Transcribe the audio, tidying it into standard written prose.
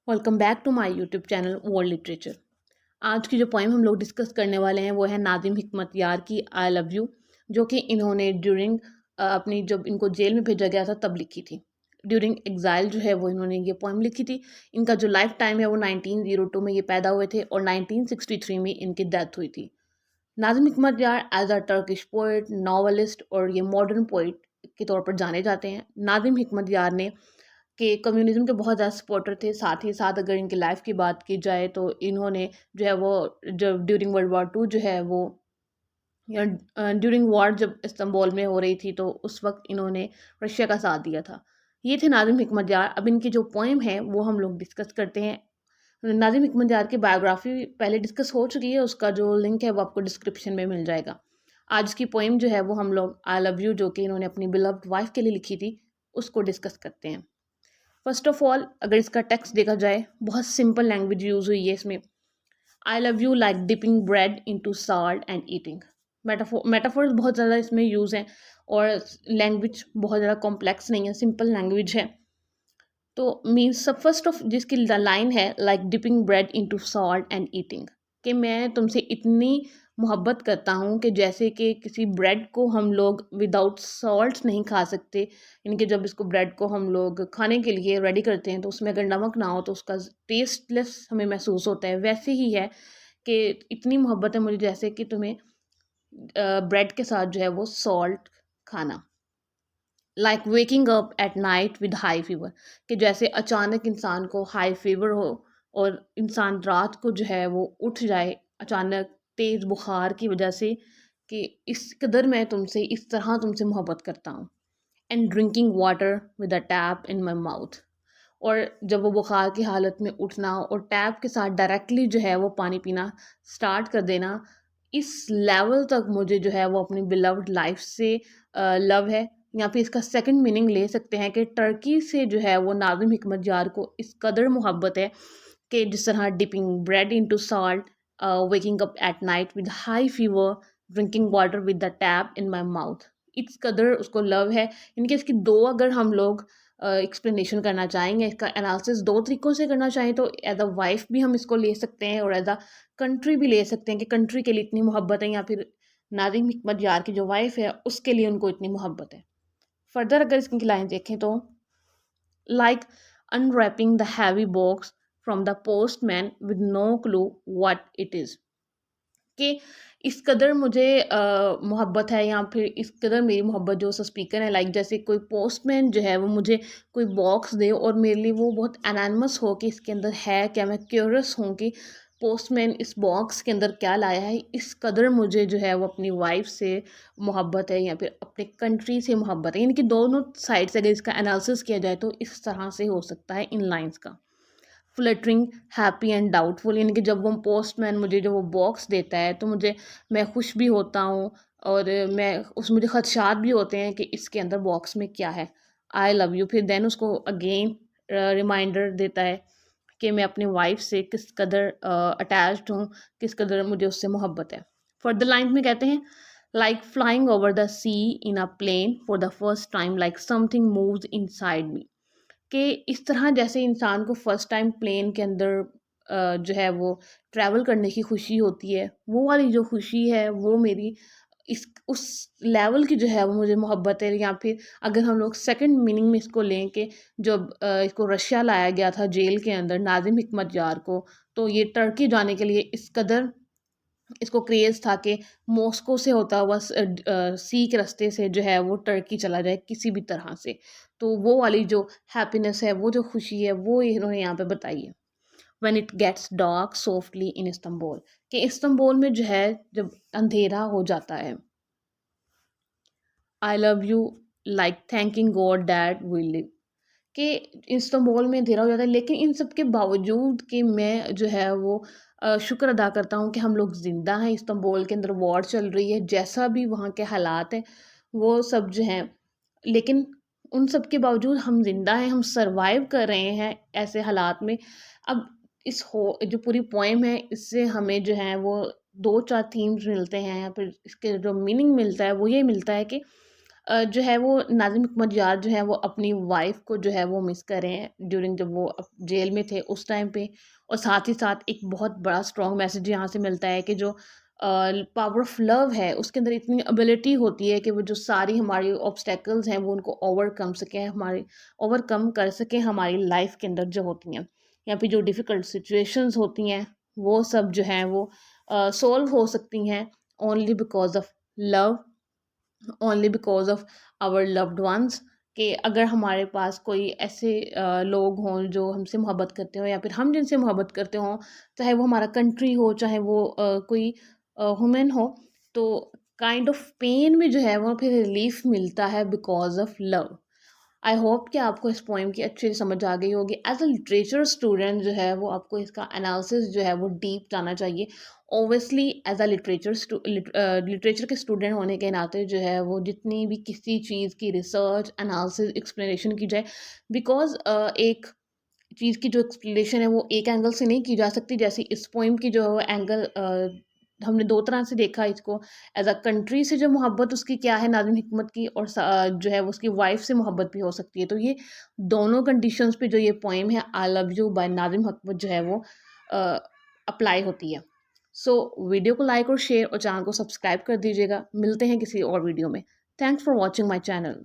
Welcome back to my YouTube channel world literature. आज की जो पोएम हम लोग डिस्कस करने वाले हैं वो है नाज़िम हिकमत यार की आई लव यू, जो कि इन्होंने ड्यूरिंग अपनी जब इनको जेल में भेजा गया था तब लिखी थी। ड्यूरिंग एग्जाइल जो है वो इन्होंने ये पोएम लिखी थी। इनका जो लाइफ टाइम है वो 1902 में ये पैदा हुए थे और 1963 में इनकी डेथ हुई थी। नाज़िम हिकमत यार as a Turkish poet, novelist और ये मॉडर्न पोइट के तौर पर जाने जाते हैं। नाज़िम हिकमत यार ने के कम्युनिज़्म के बहुत ज़्यादा सपोर्टर थे। साथ ही साथ अगर इनकी लाइफ़ की बात की जाए तो इन्होंने जो है वो जब ड्यूरिंग वर्ल्ड वॉर 2 जो है वो या ड्यूरिंग वॉर जब इस्तांबुल में हो रही थी तो उस वक़्त इन्होंने रशिया का साथ दिया था। ये थे नाज़िम हिकमत यार। अब इनकी जो पोएम है वो हम लोग डिस्कस करते हैं। नाज़िम हिकमत यार की बायोग्राफ़ी पहले डिस्कस हो चुकी है, उसका जो लिंक है वो आपको डिस्क्रिप्शन में मिल जाएगा। आज की पोएम जो है वो हम लोग आई लव यू, जो कि इन्होंने अपनी बिलव्ड वाइफ़ के लिए लिखी थी, उसको डिस्कस करते हैं। फर्स्ट ऑफ ऑल अगर इसका टेक्स्ट देखा जाए, बहुत सिंपल लैंग्वेज यूज़ हुई है इसमें। I love you like dipping bread into salt and eating. Metaphors बहुत ज़्यादा इसमें यूज़ हैं और लैंग्वेज बहुत ज़्यादा कॉम्प्लेक्स नहीं है, सिंपल लैंग्वेज है। तो मीन्स सब फर्स्ट ऑफ जिसकी लाइन है like dipping bread into salt and eating, कि मैं तुमसे इतनी मोहब्बत करता हूँ कि जैसे कि किसी ब्रेड को हम लोग विदाउट सॉल्ट नहीं खा सकते। यानी कि जब इसको ब्रेड को हम लोग खाने के लिए रेडी करते हैं तो उसमें अगर नमक ना हो तो उसका टेस्टलेस हमें महसूस होता है। वैसे ही है कि इतनी मोहब्बत है मुझे जैसे कि तुम्हें ब्रेड के साथ जो है वो सॉल्ट खाना। Like waking up at night with high fever, कि जैसे अचानक इंसान को हाई फीवर हो और इंसान रात को जो है वो उठ जाए अचानक तेज़ बुखार की वजह से, कि इस कदर मैं तुमसे इस तरह तुमसे मोहब्बत करता हूँ। And drinking water with a tap in my mouth, और जब वो बुखार की हालत में उठना और टैप के साथ डायरेक्टली जो है वो पानी पीना स्टार्ट कर देना, इस लेवल तक मुझे जो है वो अपनी बिलव्ड लाइफ से लव है। या फिर इसका सेकंड मीनिंग ले सकते हैं कि टर्की से जो है वो नाज़िम हिकमत यार को इस कदर मोहब्बत है कि जिस तरह dipping bread into salt, waking up at night with high fever, drinking water with the tap in my mouth, इस कदर उसको लव है। इनके इसकी दो अगर हम लोग एक्सप्लेनेशन करना चाहेंगे, इसका एनालिसिस दो तरीक़ों से करना चाहें तो एज़ अ वाइफ़ भी हम इसको ले सकते हैं और एज़ अ कंट्री भी ले सकते हैं कि कंट्री के लिए इतनी मोहब्बत है, या फिर नाज़िम हिकमत यार की जो वाइफ़ है उसके लिए उनको इतनी मोहब्बत है। फर्दर अगर इसकी लाइन देखें तो like unwrapping the heavy box from the postman with no clue what it is, कि इस कदर मुझे मोहब्बत है या फिर इस कदर मेरी मोहब्बत जो उस स्पीकर है, लाइक जैसे कोई पोस्टमैन जो है वो मुझे कोई बॉक्स दे और मेरे लिए वो बहुत एनानमस हो कि इसके अंदर है क्या, मैं क्यूरियस हूँ कि पोस्टमैन इस बॉक्स के अंदर क्या लाया है। इस कदर मुझे जो है वो अपनी वाइफ से मोहब्बत है या फिर अपने कंट्री से मोहब्बत है। यानी कि दोनों साइड से अगर इसका एनालिसिस किया जाए तो इस तरह से हो सकता है इन लाइन्स का। फ्लटरिंग, हैप्पी एंड डाउटफुल, यानी कि जब वो पोस्टमैन मुझे जो वो बॉक्स देता है तो मैं खुश भी होता हूँ और मुझे खदशात भी होते हैं कि इसके अंदर बॉक्स में क्या है। आई लव यू फिर देन उसको अगेन रिमाइंडर देता है कि मैं अपनी वाइफ से किस कदर अटैच्ड हूँ, किस कदर मुझे उससे मोहब्बत है। फर्दर लाइन में कहते हैं like flying over the sea in a plane for the first time, like something moves inside me, कि इस तरह जैसे इंसान को फर्स्ट टाइम प्लेन के अंदर जो है वो ट्रैवल करने की खुशी होती है, वो वाली जो खुशी है वो मेरी इस उस लेवल की जो है वो मुझे मोहब्बत है। या फिर अगर हम लोग सेकंड मीनिंग में इसको लें कि जब इसको रशिया लाया गया था जेल के अंदर नाज़िम हिकमत यार को, तो ये टर्की जाने के लिए इस कदर इसको क्रेज़ था कि मॉस्को से होता हुआ सी के रास्ते से जो है वो टर्की चला जाए किसी भी तरह से। तो वो वाली जो हैप्पीनेस है, वो जो खुशी है, वो इन्होंने यहाँ पे बताई है। When it gets dark softly in Istanbul, कि इस्तांबुल में जो है जब अंधेरा हो जाता है, I love you like thanking God that we live, कि इस्तांबुल में अंधेरा हो जाता है लेकिन इन सब के बावजूद कि मैं जो है वो शुक्र अदा करता हूँ कि हम लोग ज़िंदा हैं। इस्तांबुल के अंदर वॉर चल रही है, जैसा भी वहाँ के हालात हैं वो सब जो हैं, लेकिन उन सब के बावजूद हम ज़िंदा हैं, हम सर्वाइव कर रहे हैं ऐसे हालात में। अब इस हो जो पूरी पोएम है इससे हमें जो है वो 2-4 थीम्स मिलते हैं या फिर इसके जो मीनिंग मिलता है वो ये मिलता है कि जो है वो नाज़िम हिकमत यार जो है वो अपनी वाइफ़ को जो है वो मिस कर रहे हैं ड्यूरिंग जब वो जेल में थे उस टाइम पे। और साथ ही साथ एक बहुत बड़ा स्ट्रॉन्ग मैसेज यहाँ से मिलता है कि जो पावर ऑफ लव है उसके अंदर इतनी एबिलिटी होती है कि वो जो सारी हमारी ऑब्स्टेकल्स हैं वो उनको ओवरकम कर सकें हमारी लाइफ के अंदर जो होती हैं, या फिर जो डिफ़िकल्ट सिचुएशंस होती हैं वो सब जो हैं वो सॉल्व हो सकती हैं only because of love, only because of our loved ones. कि अगर हमारे पास कोई ऐसे लोग हों जो हमसे मोहब्बत करते हो या फिर हम जिनसे मोहब्बत करते हों, चाहे वो हमारा कंट्री हो चाहे वो कोई वुमेन हो, तो काइंड ऑफ पेन में जो है वो फिर रिलीफ मिलता है because of love. I hope कि आपको इस पोएम की अच्छे से समझ आ गई होगी। एज अ लिटरेचर स्टूडेंट जो है वो आपको इसका एनालिसिस जो है वो डीप जाना चाहिए। ऑब्वियसली एज अ लिटरेचर के स्टूडेंट होने के नाते जो है वो जितनी भी किसी चीज़ की रिसर्च एनालिसिस एक्सप्लेनेशन की जाए, बिकॉज एक चीज़ की जो एक्सप्लेनेशन है वो एक एंगल से नहीं की जा सकती। जैसे इस पोएम की जो एंगल हमने दो तरह से देखा इसको। एज अ कंट्री से जो मोहब्बत उसकी क्या है नाज़िम हिकमत की, और जो है वो उसकी वाइफ से मोहब्बत भी हो सकती है। तो ये दोनों कंडीशंस पे जो ये पोएम है I love you by Nazim Hikmet जो है वो अप्लाई होती है। सो वीडियो को लाइक और शेयर और चैनल को सब्सक्राइब कर दीजिएगा। मिलते हैं किसी और वीडियो में। Thanks for watching my channel.